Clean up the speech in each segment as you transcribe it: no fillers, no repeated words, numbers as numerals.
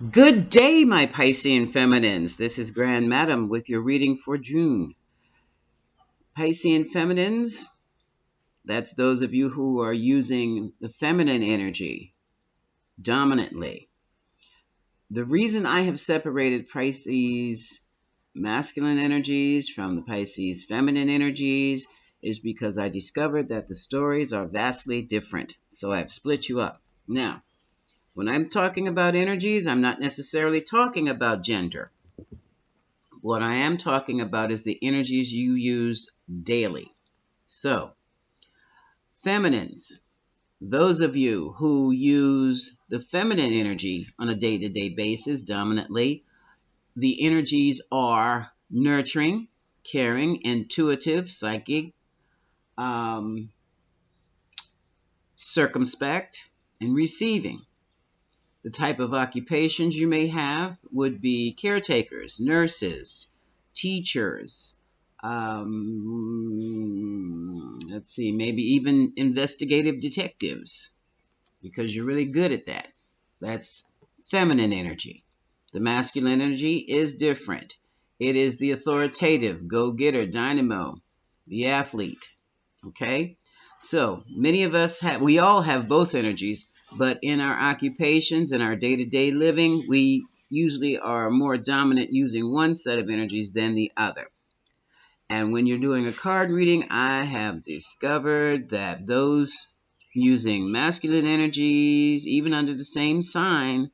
Good day, my Piscean feminines. This is Grand Madam with your reading for June. Piscean feminines, that's those of you who are using the feminine energy dominantly. The reason I have separated Pisces masculine energies from the Pisces feminine energies is because I discovered that the stories are vastly different. So I've split you up. Now, when I'm talking about energies, I'm not necessarily talking about gender. What I am talking about is the energies you use daily. So, feminines, those of you who use the feminine energy on a day to day basis dominantly, the energies are nurturing, caring, intuitive, psychic, um, circumspect, and receiving. The type of occupations you may have would be caretakers, nurses, teachers, let's see, maybe even investigative detectives, because you're really good at that. That's feminine energy. The masculine energy is different. It is the authoritative, go-getter, dynamo, the athlete. Okay? So many of us have, we all have both energies, but in our occupations and our day-to-day living, we usually are more dominant using one set of energies than the other. And when you're doing a card reading, I have discovered that those using masculine energies, even under the same sign,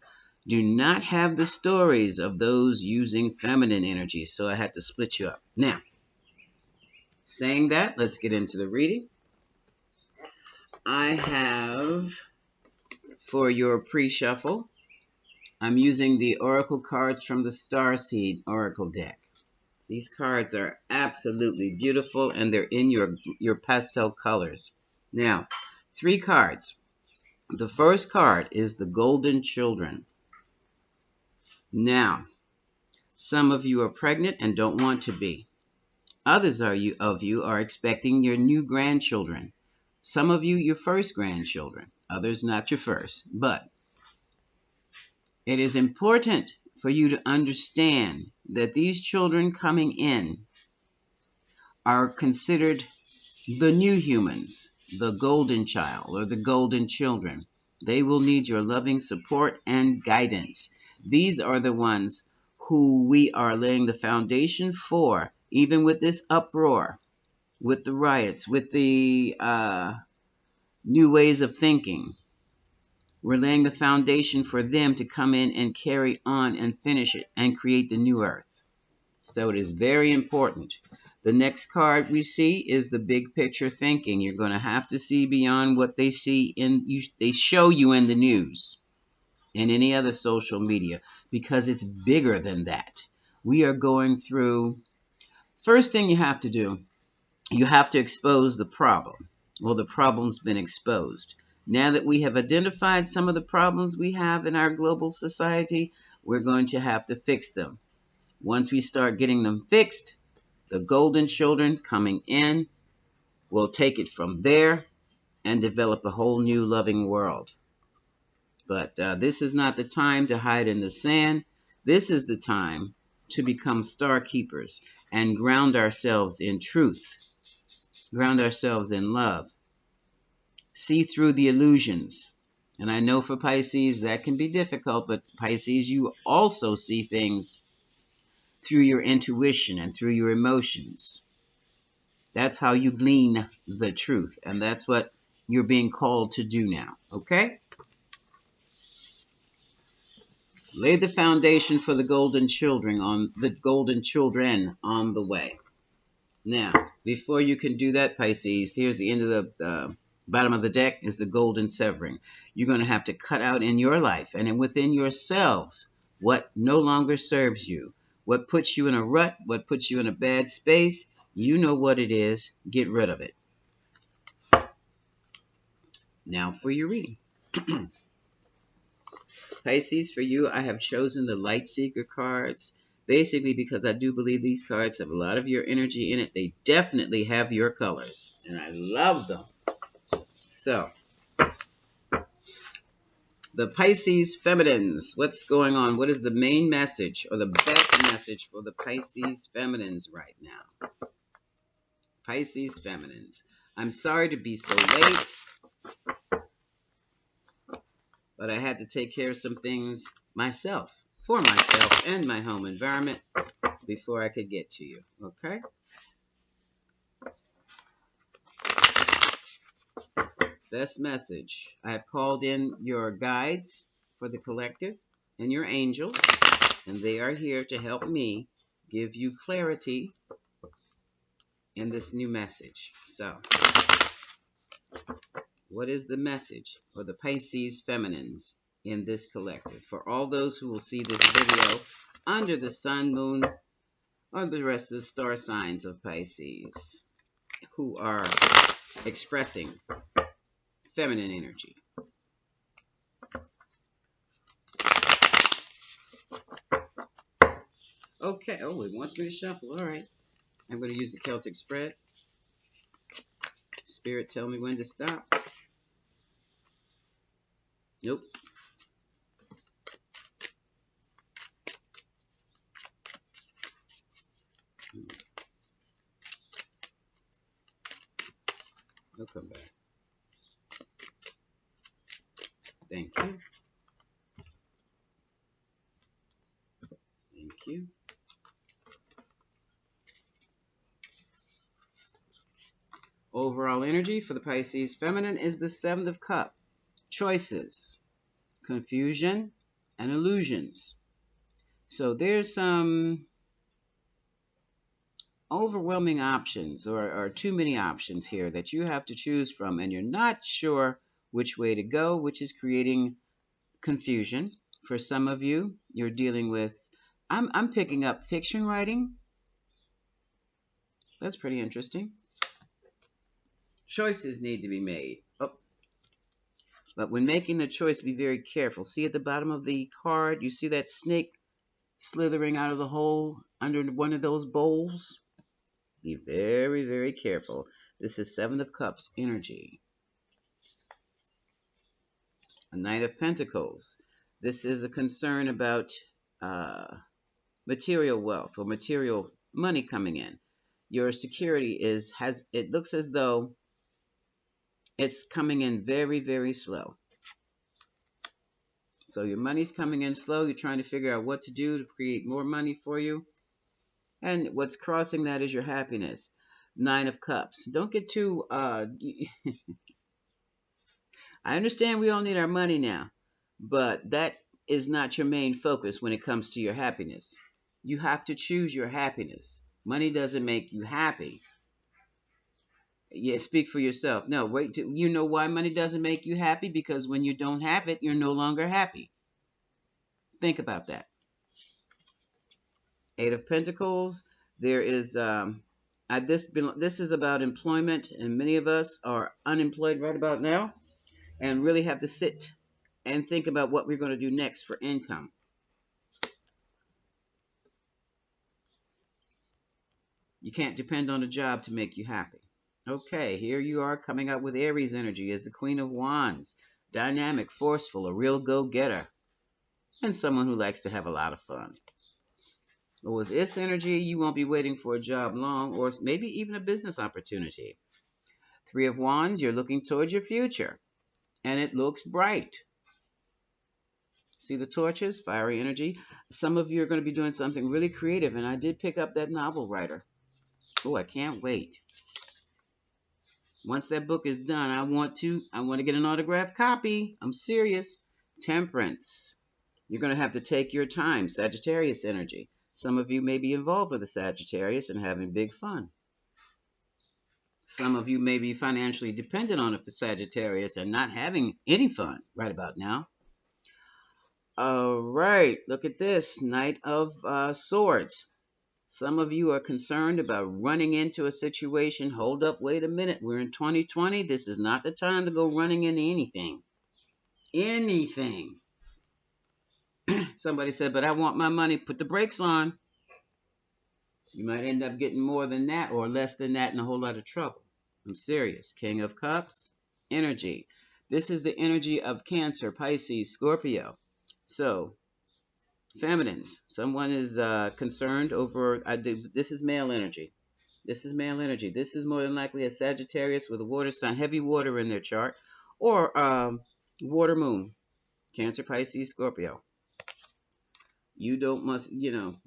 do not have the stories of those using feminine energies. So I had to split you up. Now, saying that, let's get into the reading. I have, for your pre-shuffle, I'm using the Oracle cards from the Starseed Oracle deck. These cards are absolutely beautiful, and they're in your pastel colors. Now, 3 cards. The first card is the Golden Children. Now, some of you are pregnant and don't want to be. Others of you are expecting your new grandchildren. Some of you, your first grandchildren. Others, not your first. But it is important for you to understand that these children coming in are considered the new humans, the golden child or the golden children. They will need your loving support and guidance. These are the ones who we are laying the foundation for, even with this uproar, with the riots, with the new ways of thinking. We're laying the foundation for them to come in and carry on and finish it and create the new earth. So it is very important. The next card we see is the big picture thinking. You're going to have to see beyond what they see they show you in the news and any other social media, because it's bigger than that. We are going through, first thing you have to do, you have to expose the problem. Well, the problem's been exposed. Now that we have identified some of the problems we have in our global society, we're going to have to fix them. Once we start getting them fixed, the golden children coming in will take it from there and develop a whole new loving world. But this is not the time to hide in the sand. This is the time to become star keepers and ground ourselves in truth, ground ourselves in love, see through the illusions. And I know for Pisces that can be difficult, but Pisces, you also see things through your intuition and through your emotions. That's how you glean the truth, and that's what you're being called to do now, okay? Lay the foundation for the golden children on the way. Now, before you can do that, Pisces, here's the end of the bottom of the deck is the golden severing. You're going to have to cut out in your life and within yourselves what no longer serves you, what puts you in a rut, what puts you in a bad space. You know what it is. Get rid of it. Now for your reading. Pisces, for you, I have chosen the Light Seeker cards, basically because I do believe these cards have a lot of your energy in it. They definitely have your colors, and I love them. So, The Pisces feminines. What's going on? What is the main message or the best message for the Pisces feminines right now? Pisces feminines. I'm sorry to be so late, but I had to take care of some things myself, for myself and my home environment before I could get to you. Okay? Best message. I have called in your guides for the collective and your angels, and they are here to help me give you clarity in this new message. So, what is the message for the Pisces feminines in this collective? For all those who will see this video under the sun, moon, or the rest of the star signs of Pisces who are expressing feminine energy. Okay. Oh, it wants me to shuffle. All right. I'm going to use the Celtic spread. Spirit, tell me when to stop. Nope. I'll come back. Thank you. Thank you. Overall energy for the Pisces feminine is the Seventh of Cups. Choices, confusion, and illusions. So there's some overwhelming options or too many options here that you have to choose from, and you're not sure which way to go, which is creating confusion. For some of you, you're dealing with, I'm picking up fiction writing. That's pretty interesting. Choices need to be made. Oh, but when making the choice, be very careful. See at the bottom of the card, you see that snake slithering out of the hole under one of those bowls? Be very, very careful. This is Seven of Cups energy. A Knight of Pentacles. This is a concern about material wealth or material money coming in. Your security it looks as though it's coming in very, very slow. So your money's coming in slow. You're trying to figure out what to do to create more money for you. And what's crossing that is your happiness. Nine of Cups. Don't get too... I understand we all need our money now, but that is not your main focus when it comes to your happiness. You have to choose your happiness. Money doesn't make you happy. Yeah, speak for yourself. No, wait. You know why money doesn't make you happy? Because when you don't have it, you're no longer happy. Think about that. Eight of Pentacles. There is this is about employment, and many of us are unemployed right about now, and really have to sit and think about what we're going to do next for income. You can't depend on a job to make you happy. Okay, here you are coming up with Aries energy as the Queen of Wands. Dynamic, forceful, a real go-getter, and someone who likes to have a lot of fun. But with this energy, you won't be waiting for a job long, or maybe even a business opportunity. Three of Wands, you're looking towards your future, and it looks bright. See the torches, fiery energy? Some of you are going to be doing something really creative, and I did pick up that novel writer. Oh, I can't wait. Once that book is done, I want to get an autographed copy. I'm serious. Temperance. You're going to have to take your time. Sagittarius energy. Some of you may be involved with a Sagittarius and having big fun. Some of you may be financially dependent on a Sagittarius and not having any fun right about now. All right, look at this. Knight of Swords. Some of you are concerned about running into a situation. Hold up, wait a minute. We're in 2020. This is not the time to go running into anything. Anything. Somebody said, but I want my money. Put the brakes on. You might end up getting more than that or less than that and a whole lot of trouble. I'm serious. King of Cups, energy. This is the energy of Cancer, Pisces, Scorpio. So, feminines, someone is concerned over, this is male energy. This is male energy. This is more than likely a Sagittarius with a water sign, heavy water in their chart, or water moon, Cancer, Pisces, Scorpio. You don't must,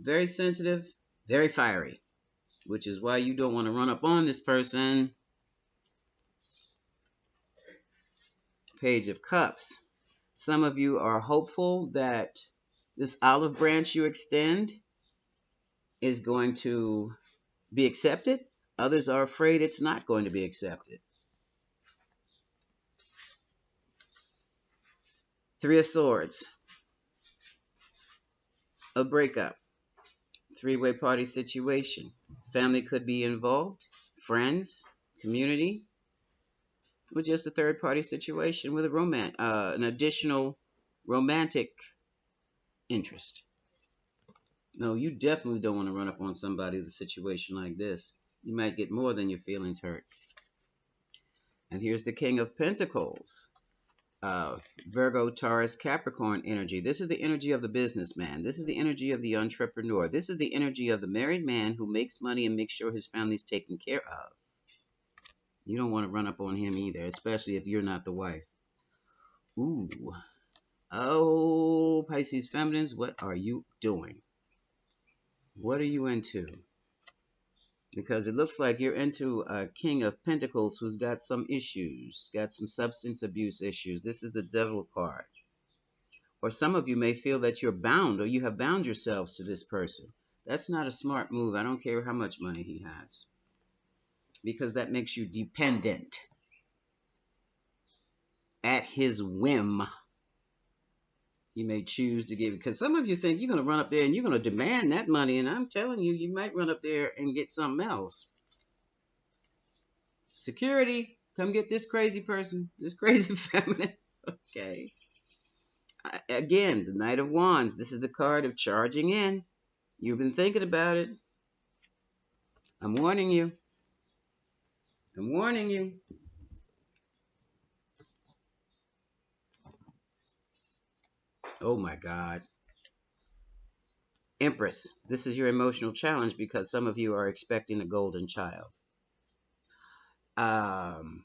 very sensitive, very fiery, which is why you don't want to run up on this person. Page of Cups. Some of you are hopeful that this olive branch you extend is going to be accepted. Others are afraid it's not going to be accepted. Three of Swords. A breakup. Three-way party situation. Family could be involved. Friends. Community. Or just a third-party situation with an additional romantic interest. No, you definitely don't want to run up on somebody with a situation like this. You might get more than your feelings hurt. And here's the King of Pentacles. Virgo, Taurus, Capricorn energy. This is the energy of the businessman. This is the energy of the entrepreneur. This is the energy of the married man who makes money and makes sure his family's taken care of. You don't want to run up on him either, especially if you're not the wife. Ooh. Oh, Pisces feminines, what are you doing? What are you into? Because it looks like you're into a King of Pentacles who's got some issues, got some substance abuse issues. This is the Devil card. Or some of you may feel that you're bound or you have bound yourselves to this person. That's not a smart move. I don't care how much money he has. Because that makes you dependent at his whim. You may choose to give it. Because some of you think you're going to run up there and you're going to demand that money. And I'm telling you, you might run up there and get something else. Security, come get this crazy person, this crazy feminine. Okay. Again, the Knight of Wands. This is the card of charging in. You've been thinking about it. I'm warning you. I'm warning you. Oh my God. Empress, this is your emotional challenge because some of you are expecting a golden child. Outcome,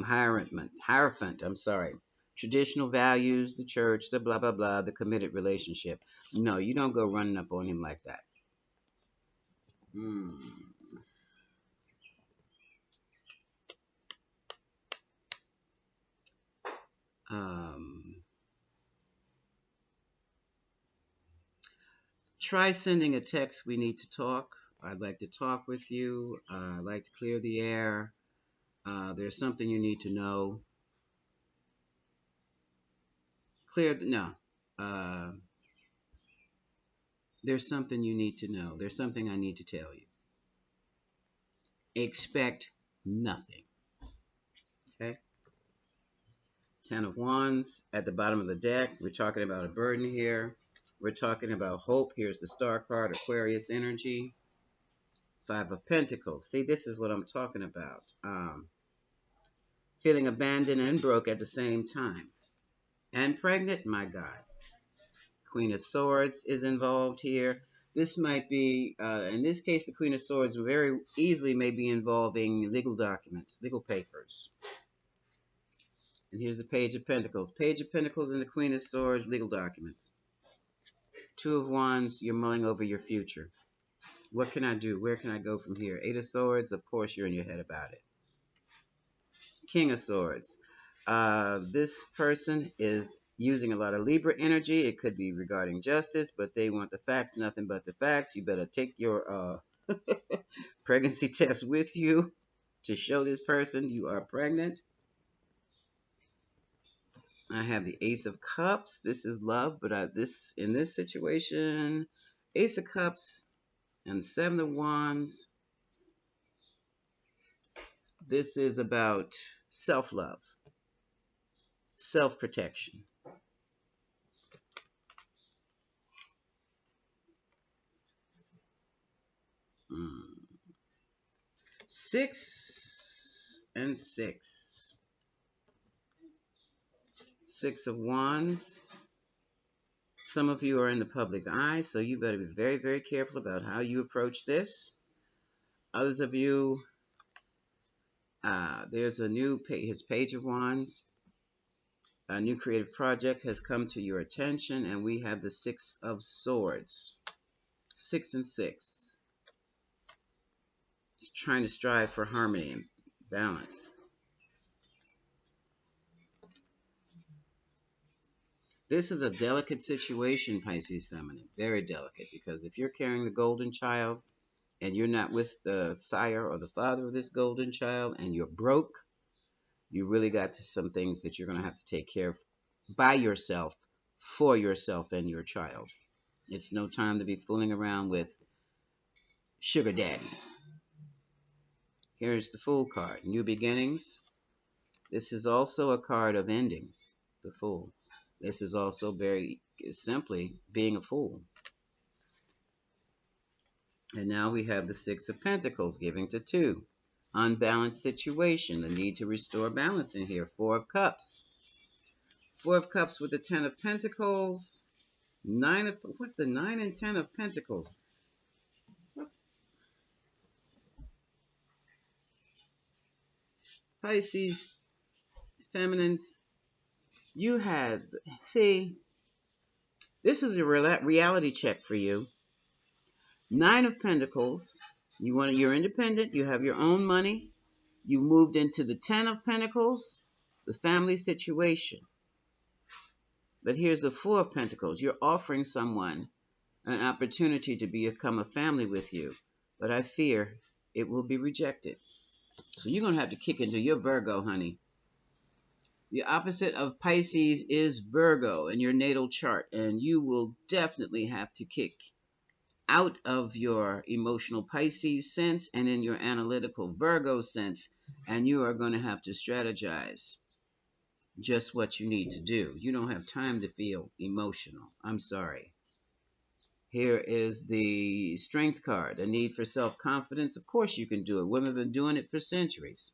Hierophant, I'm sorry. Traditional values, the church, the blah, blah, blah, the committed relationship. No, you don't go running up on him like that. Try sending a text, we need to talk. I'd like to talk with you. I'd like to clear the air. There's something you need to know. No. There's something you need to know. There's something I need to tell you. Expect nothing. Okay? Ten of Wands at the bottom of the deck. We're talking about a burden here. We're talking about hope. Here's the Star card, Aquarius energy. Five of Pentacles. See, this is what I'm talking about. Feeling abandoned and broke at the same time. And pregnant, my God. Queen of Swords is involved here. This might be, in this case, the Queen of Swords very easily may be involving legal documents, legal papers. And here's the Page of Pentacles. Page of Pentacles and the Queen of Swords, legal documents. Two of Wands, you're mulling over your future. What can I do? Where can I go from here? Eight of Swords, of course you're in your head about it. King of Swords. This person is using a lot of Libra energy. It could be regarding justice, but they want the facts, nothing but the facts. You better take your pregnancy test with you to show this person you are pregnant. I have the Ace of Cups. This is love, but in this situation, Ace of Cups and Seven of Wands. This is about self-love, self-protection. 6 and 6. 6 of Wands. Some of you are in the public eye, so you better be very, very careful about how you approach this. Others of you, there's a new his Page of Wands. A new creative project has come to your attention, and we have the 6 of Swords. 6 and 6. Just trying to strive for harmony and balance. This is a delicate situation, Pisces feminine. Very delicate, because if you're carrying the golden child and you're not with the sire or the father of this golden child and you're broke, you really got some things that you're going to have to take care of by yourself, for yourself and your child. It's no time to be fooling around with sugar daddy. Here's the Fool card, new beginnings. This is also a card of endings, the Fool. This is also very simply being a fool. And now we have the 6 of Pentacles giving to 2. Unbalanced situation, the need to restore balance in here. 4 of Cups. 4 of Cups with the 10 of Pentacles. 9 of, what, the 9 and 10 of Pentacles? Pisces, feminines, you had, see, this is a reality check for you. 9 of Pentacles, you're independent, you have your own money. You moved into the 10 of Pentacles, the family situation. But here's the 4 of Pentacles. You're offering someone an opportunity to become a family with you. But I fear it will be rejected. So you're going to have to kick into your Virgo, honey. The opposite of Pisces is Virgo in your natal chart. And you will definitely have to kick out of your emotional Pisces sense and in your analytical Virgo sense. And you are going to have to strategize just what you need to do. You don't have time to feel emotional. I'm sorry. Here is the Strength card, a need for self-confidence. Of course you can do it. Women have been doing it for centuries,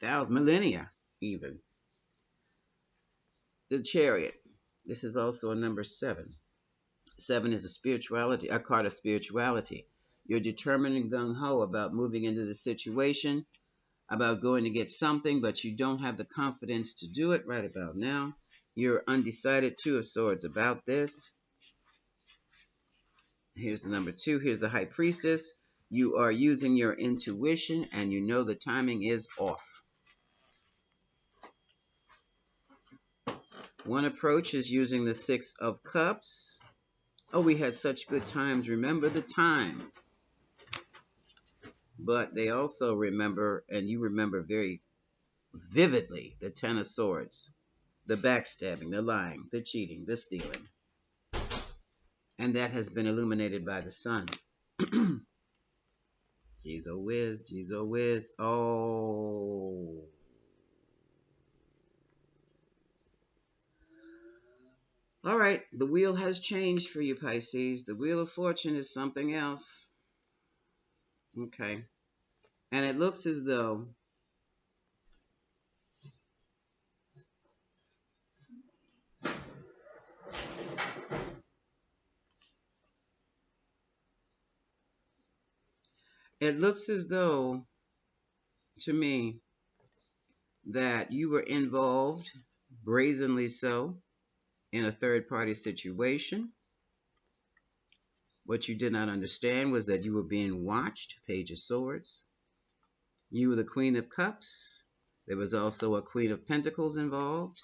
thousands, millennia even. The Chariot. This is also a number 7. 7 is a card of spirituality. You're determined and gung-ho about moving into the situation, about going to get something, but you don't have the confidence to do it right about now. You're undecided, 2 of Swords, about this. Here's the number 2. Here's the High Priestess. You are using your intuition, and you know the timing is off. One approach is using the 6 of Cups. Oh, we had such good times. Remember the time. But they also remember, and you remember very vividly, the 10 of Swords. The backstabbing, the lying, the cheating, the stealing. And that has been illuminated by the sun. Jeez oh whiz, jeez oh whiz. Oh. All right, the wheel has changed for you, Pisces. The Wheel of Fortune is something else. Okay. And it looks as though to me, that you were involved, brazenly so, in a third-party situation. What you did not understand was that you were being watched, Page of Swords. You were the Queen of Cups. There was also a Queen of Pentacles involved.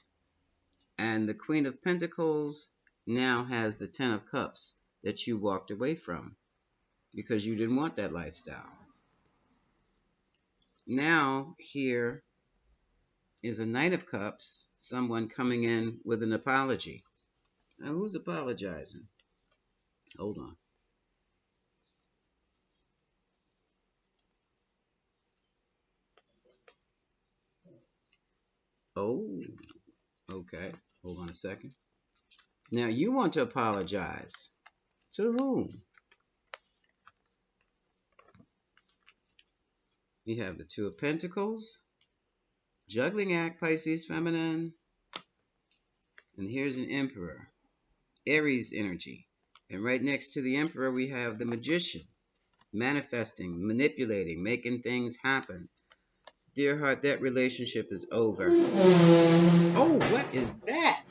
And the Queen of Pentacles now has the 10 of Cups that you walked away from because you didn't want that lifestyle. Now, here is a Knight of Cups, someone coming in with an apology. Now, who's apologizing? Hold on. Oh, okay. Hold on a second. Now, you want to apologize. To whom? You have the Two of Pentacles, juggling act, Pisces feminine, and here's an Emperor, Aries energy. And right next to the Emperor, we have the Magician, manifesting, manipulating, making things happen. Dear heart, that relationship is over. Oh, what is that?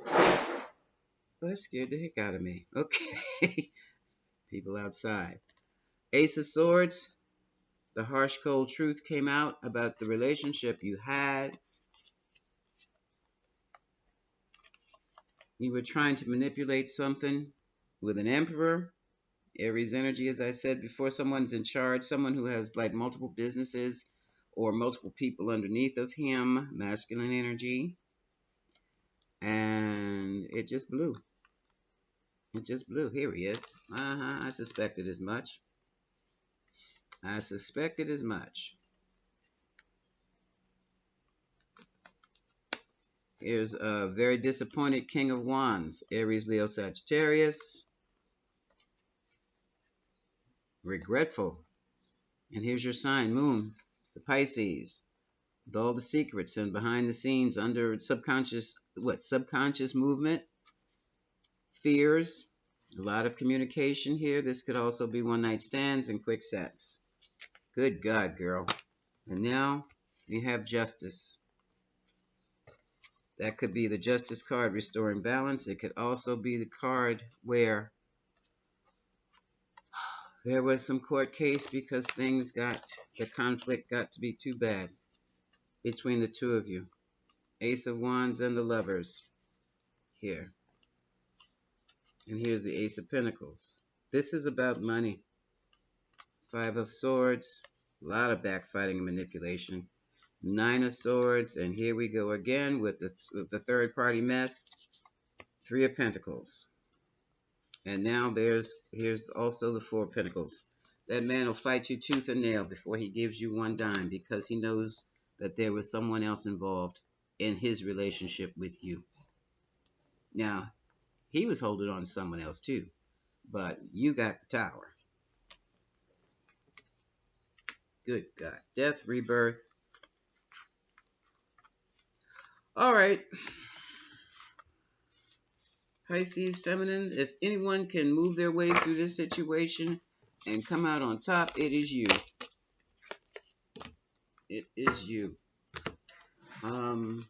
Well, that scared the heck out of me. Okay. People outside. Ace of Swords, the harsh, cold truth came out about the relationship you had. You were trying to manipulate something with an Emperor. Aries energy, as I said before, someone's in charge, someone who has like multiple businesses or multiple people underneath of him, masculine energy. And it just blew. It just blew. Here he is. I suspected as much. I suspected as much. Here's a very disappointed King of Wands, Aries, Leo, Sagittarius. Regretful. And here's your sign, Moon, the Pisces, with all the secrets and behind the scenes under subconscious, subconscious movement, fears, a lot of communication here. This could also be one night stands and quick sex. Good God, girl. And now we have Justice. That could be the Justice card, restoring balance. It could also be the card where there was some court case because the conflict got to be too bad between the two of you. Ace of Wands and the Lovers here. And here's the Ace of Pentacles. This is about money. Five of Swords, a lot of backfighting and manipulation. Nine of Swords, and here we go again with the third party mess. Three of Pentacles. And now here's also the Four of Pentacles. That man will fight you tooth and nail before he gives you one dime because he knows that there was someone else involved in his relationship with you. Now, he was holding on to someone else too, but you got the tower. Good God. Death, rebirth. All right. Pisces feminine, if anyone can move their way through this situation and come out on top, it is you. It is you. I'm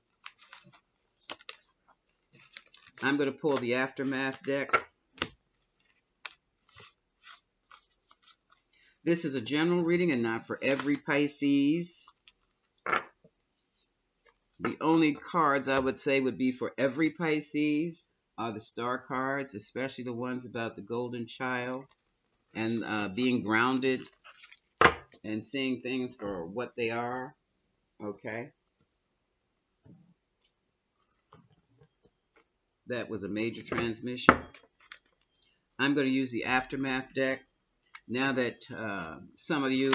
going to pull the Aftermath deck. This is a general reading and not for every Pisces. The only cards I would say would be for every Pisces are the star cards, especially the ones about the golden child and being grounded and seeing things for what they are. Okay. That was a major transmission. I'm going to use the Aftermath deck. Now that some of you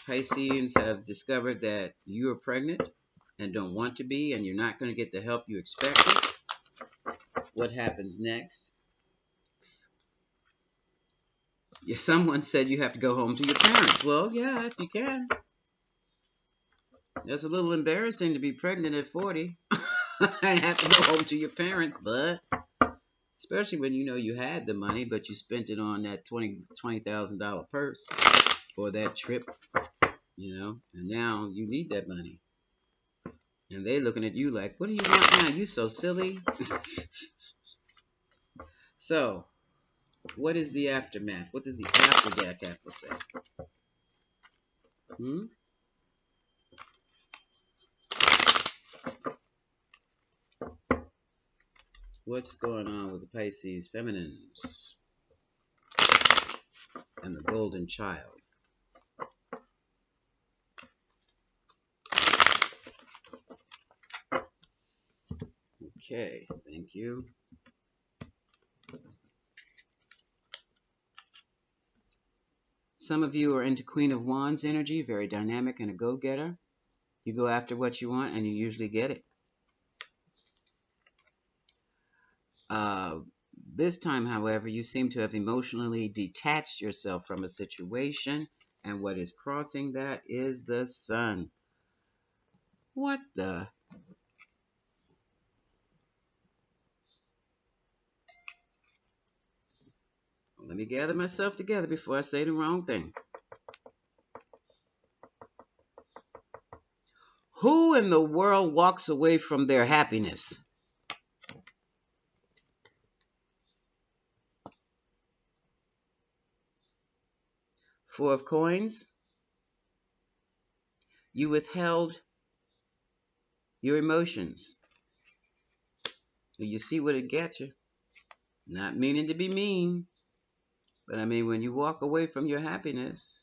Pisceans have discovered that you are pregnant and don't want to be, and you're not going to get the help you expected, what happens next? Yeah, someone said you have to go home to your parents. Well, yeah, if you can. It's a little embarrassing to be pregnant at 40 and have to go home to your parents, but especially when you know you had the money, but you spent it on that $20,000 purse or that trip, and now you need that money. And they looking at you like, what do you want now? You so silly. So, what is the aftermath? What does the after deck have to say? What's going on with the Pisces feminines and the golden child? Okay, thank you. Some of you are into Queen of Wands energy, very dynamic and a go-getter. You go after what you want and you usually get it. This time, however, you seem to have emotionally detached yourself from a situation And what is crossing that is the sun. What the? Let me gather myself together before I say the wrong thing. Who in the world walks away from their happiness? Four of coins. You withheld your emotions. You see what it gets you. Not meaning to be mean, but I mean, when you walk away from your happiness,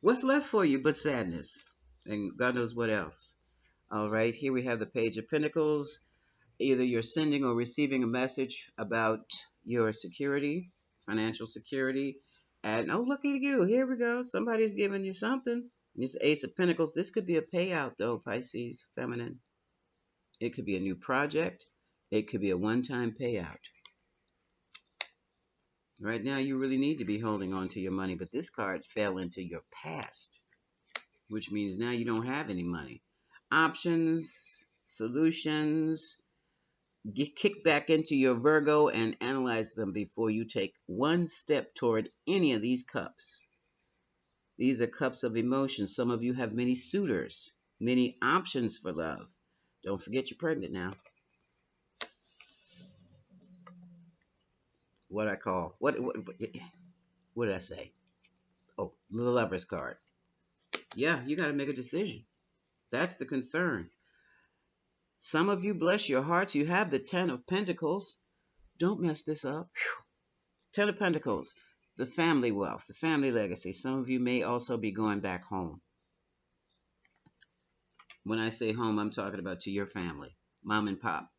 what's left for you but sadness? And God knows what else. All right, here we have the Page of Pentacles. Either you're sending or receiving a message about your security, financial security. And oh, look at you. Here we go. Somebody's giving you something. This Ace of Pentacles. This could be a payout, though, Pisces, feminine. It could be a new project. It could be a one-time payout. Right now, you really need to be holding on to your money, but this card fell into your past, which means now you don't have any money. Options, solutions, get kicked back into your Virgo and analyze them before you take one step toward any of these cups. These are cups of emotion. Some of you have many suitors, many options for love. Don't forget you're pregnant now. What I call what did I say? Oh, the Lover's card. Yeah, you got to make a decision. That's the concern. Some of you, bless your hearts, you have the Ten of Pentacles. Don't mess this up. Ten of Pentacles, the family wealth, the family legacy. Some of you may also be going back home. When I say home, I'm talking about to your family, mom and pop.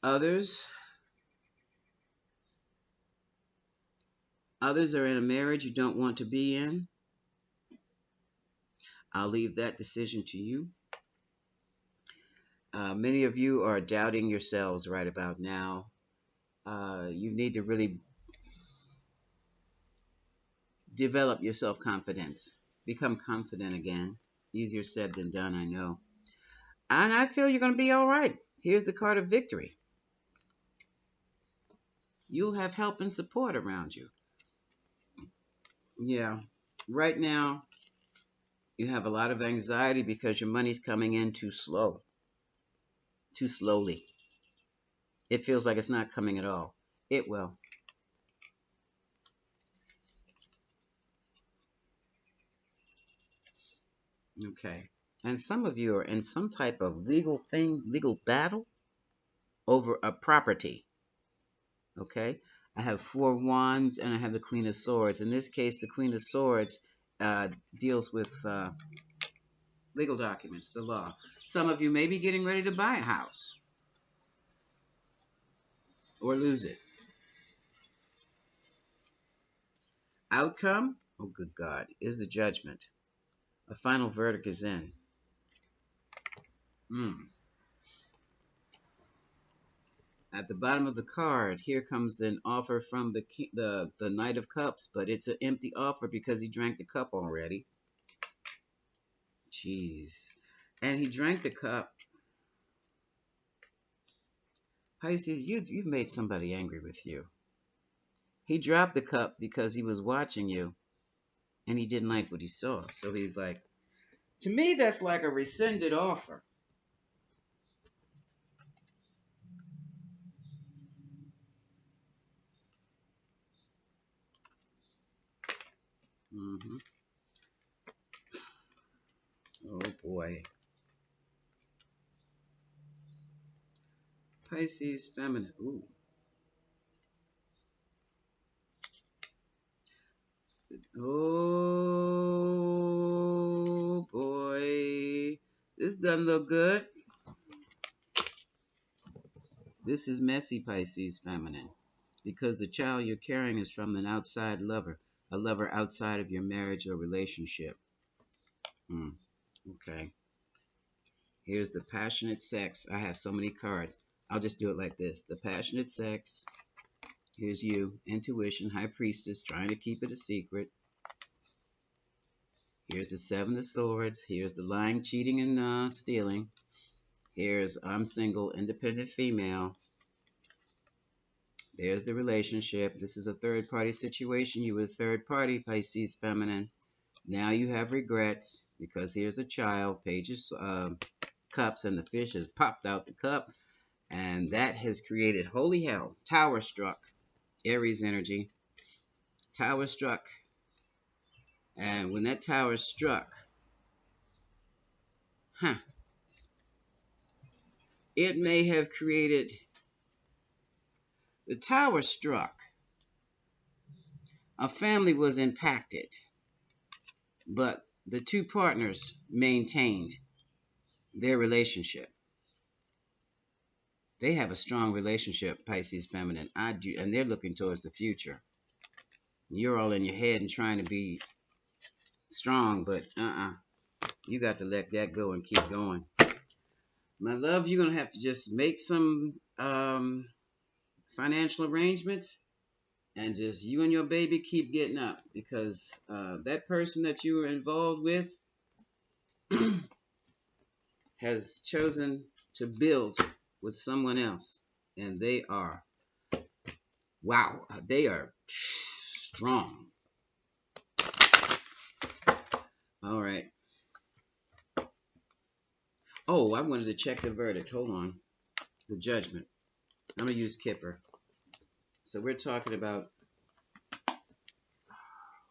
Others, others are in a marriage you don't want to be in. I'll leave that decision to you. Many of you are doubting yourselves right about now. You need to really develop your self-confidence. Become confident again. Easier said than done, I know. And I feel you're going to be all right. Here's the card of victory. You'll have help and support around you. Yeah. Right now, you have a lot of anxiety because your money's coming in too slow, too slowly. It feels like it's not coming at all. It will. Okay. And some of you are in some type of legal thing, legal battle over a property. Okay. I have Four Wands and I have the Queen of Swords. In this case, the Queen of Swords deals with legal documents, the law. Some of you may be getting ready to buy a house or lose it. Outcome, oh good God, is the judgment. A final verdict is in. Mm. At the bottom of the card, here comes an offer from the Knight of Cups, but it's an empty offer because he drank the cup already. Jeez. And he drank the cup. Pisces, you've made somebody angry with you. He dropped the cup because he was watching you and he didn't like what he saw. So he's like, to me, that's like a rescinded offer. Hmm. Oh boy. Pisces feminine. Ooh. Oh boy. This doesn't look good. This is messy, Pisces feminine, because the child you're carrying is from an outside lover, a lover outside of your marriage or relationship. Okay. Here's the passionate sex. I have so many cards. I'll just do it like this. The passionate sex, Here's you, intuition, high priestess, trying to keep it a secret. Here's the seven of swords. Here's the lying, cheating, and stealing. Here's I'm single, independent female. There's the relationship. This is a third party situation. You were a third party, Pisces feminine. Now you have regrets because here's a child, Page of Cups, and the fish has popped out the cup. And that has created holy hell. Tower struck. Aries energy. Tower struck. And when that tower struck, it may have created, the tower struck. A family was impacted, but the two partners maintained their relationship. They have a strong relationship, Pisces feminine. I do, and they're looking towards the future. You're all in your head and trying to be strong, but you got to let that go and keep going. My love, you're gonna have to just make some financial arrangements, and just you and your baby keep getting up, because that person that you were involved with has chosen to build with someone else, and they are, wow, they are strong. All right. Oh, I wanted to check the verdict. Hold on. The judgment. I'm going to use Kipper. So we're talking about,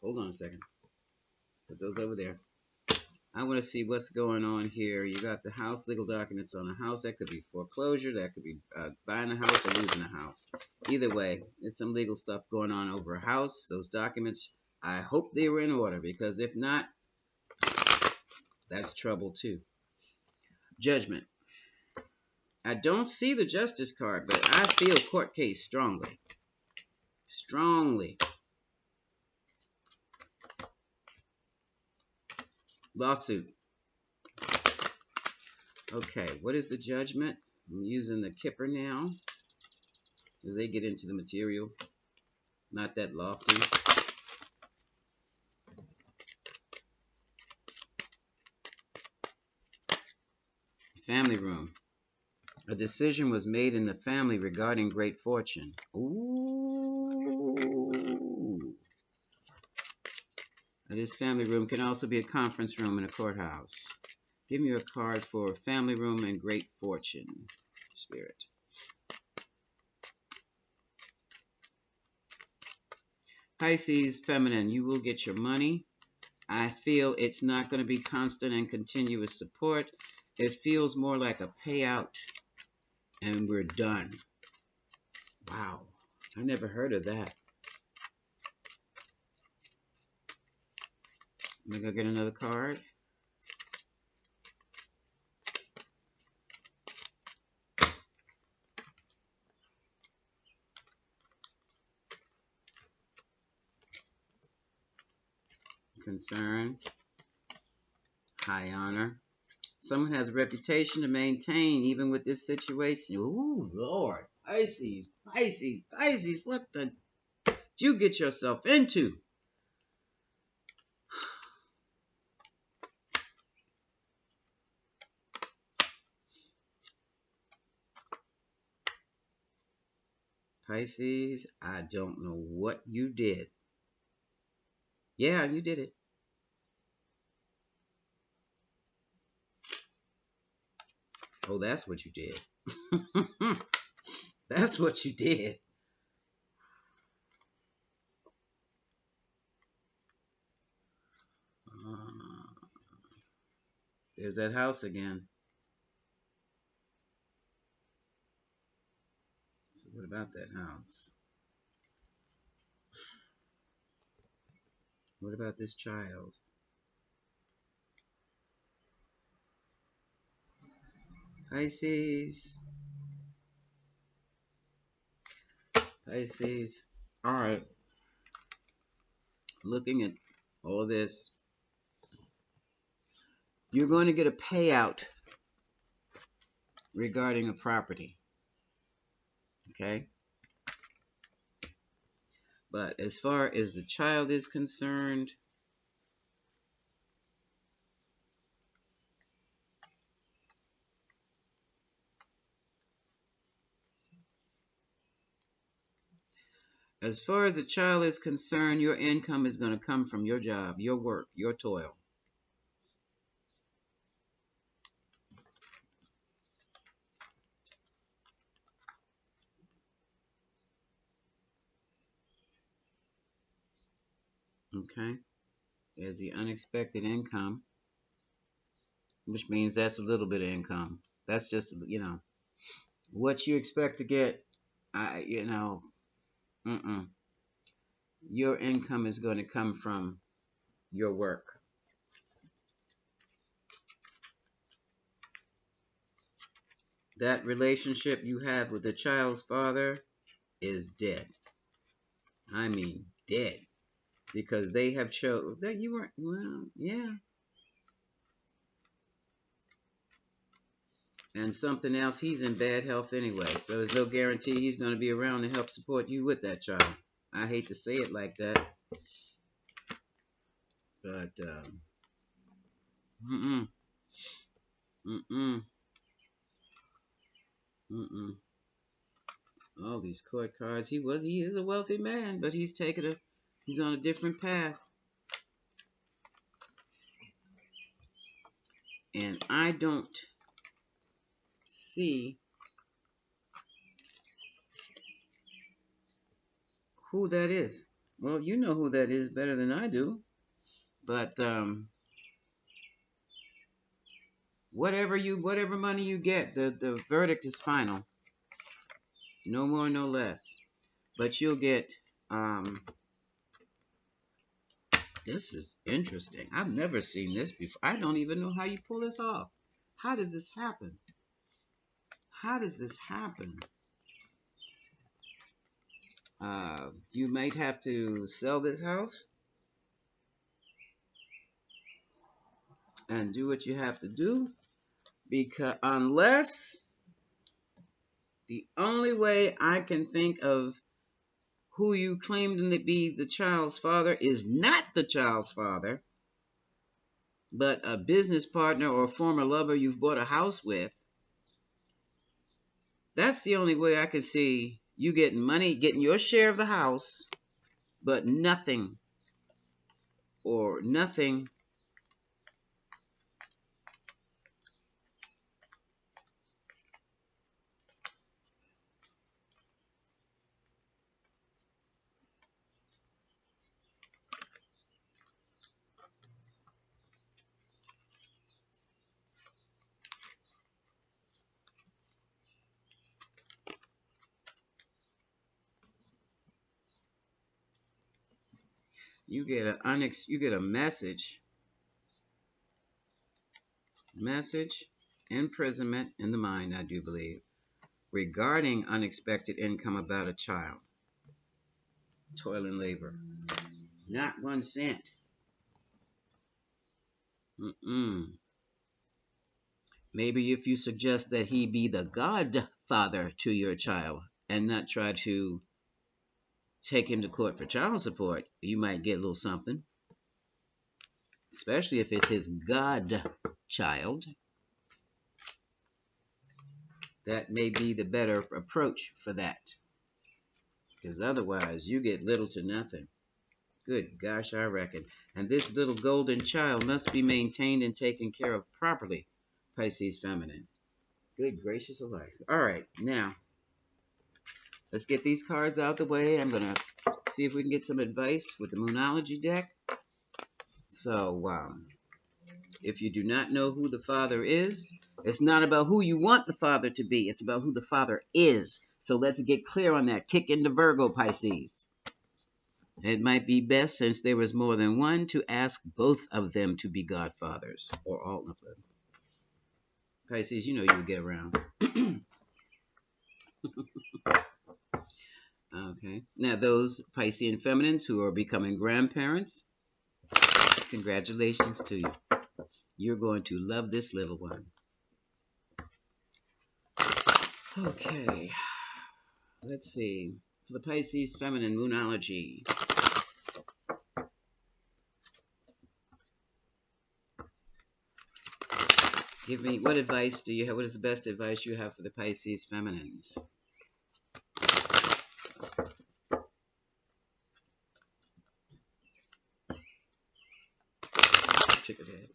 hold on a second. Put those over there. I want to see what's going on here. You got the house, legal documents on a house. That could be foreclosure. That could be buying a house or losing a house. Either way, it's some legal stuff going on over a house. Those documents, I hope they were in order, because if not, that's trouble too. Judgment. I don't see the justice card, but I feel court case strongly. Strongly. Lawsuit. Okay, what is the judgment? I'm using the Kipper now as they get into the material. Not that lofty. Family room. A decision was made in the family regarding great fortune. Ooh. This family room can also be a conference room in a courthouse. Give me a card for family room and great fortune, Spirit. Pisces feminine, you will get your money. I feel it's not going to be constant and continuous support. It feels more like a payout, and we're done. Wow, I never heard of that. Am I going to get another card? Concern. High honor. Someone has a reputation to maintain even with this situation. Ooh, Lord. Pisces, Pisces, Pisces. What the did you get yourself into? Pisces, I don't know what you did. Yeah, you did it. Oh, that's what you did. That's what you did. There's that house again. So what about that house? What about this child? Pisces. Pisces. All right. Looking at all this, you're going to get a payout regarding a property. Okay? But as far as the child is concerned, your income is going to come from your job, your work, your toil. Okay? There's the unexpected income, which means that's a little bit of income. That's just, what you expect to get. I, you know, mm-mm. Your income is going to come from your work. That relationship you have with the child's father is dead. I mean, dead. Because they have chose that you weren't, well, yeah. And something else, he's in bad health anyway. So there's no guarantee he's going to be around to help support you with that child. I hate to say it like that. But, mm-mm, mm-mm, mm-mm. All these court cards. He is a wealthy man, but he's on a different path. And I don't see who that is. Well, you know who that is better than I do. But whatever money you get, the verdict is final. No more, no less. But you'll get this is interesting. I've never seen this before. I don't even know how you pull this off. How does this happen? How does this happen? You might have to sell this house and do what you have to do, because unless the only way I can think of who you claim to be the child's father is not the child's father, but a business partner or a former lover you've bought a house with. That's the only way I can see you getting money, getting your share of the house, but nothing or nothing. You get a message, imprisonment in the mind, I do believe, regarding unexpected income about a child, toil and labor, not 1 cent. Mm-mm. Maybe if you suggest that he be the godfather to your child and not try to take him to court for child support, you might get a little something, especially if it's his godchild. That may be the better approach for that, because otherwise you get little to nothing. Good gosh, I reckon. And this little golden child must be maintained and taken care of properly, Pisces feminine. Good gracious of life. All right, now let's get these cards out the way. I'm going to see if we can get some advice with the Moonology deck. So, if you do not know who the father is, it's not about who you want the father to be. It's about who the father is. So let's get clear on that. Kick into Virgo, Pisces. It might be best, since there was more than one, to ask both of them to be godfathers, or all of them. Pisces, you know you would get around. Okay. Now, those Piscean feminines who are becoming grandparents, congratulations to you. You're going to love this little one. Okay. Let's see. For the Pisces feminine moonology. Give me, what advice do you have? What is the best advice you have for the Pisces feminines? Chicken head.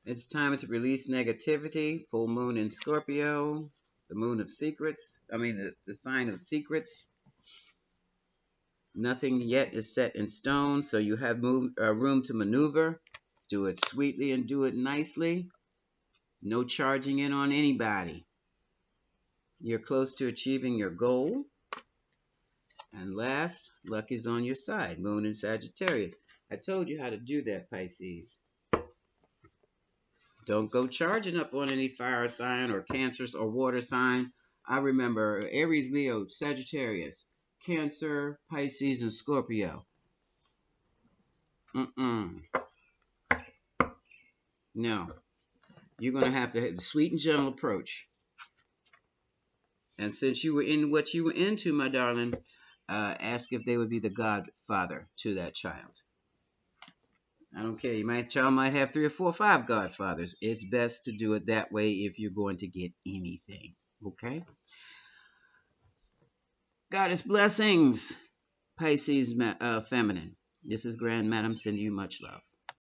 It's time to release negativity. Full moon in Scorpio. The moon of secrets. The sign of secrets. Nothing yet is set in stone, so you have room to maneuver. Do it sweetly and do it nicely. No charging in on anybody. You're close to achieving your goal. And last, luck is on your side. Moon in Sagittarius. I told you how to do that, Pisces. Don't go charging up on any fire sign or Cancers or water sign. I remember Aries, Leo, Sagittarius, Cancer, Pisces, and Scorpio. No. You're going to have a sweet and gentle approach. And since you were in what you were into, my darling, ask if they would be the godfather to that child. I don't care. Child might have 3 or 4 or 5 godfathers. It's best to do it that way if you're going to get anything. Okay? Goddess blessings, Pisces feminine. This is Grand Madam sending you much love.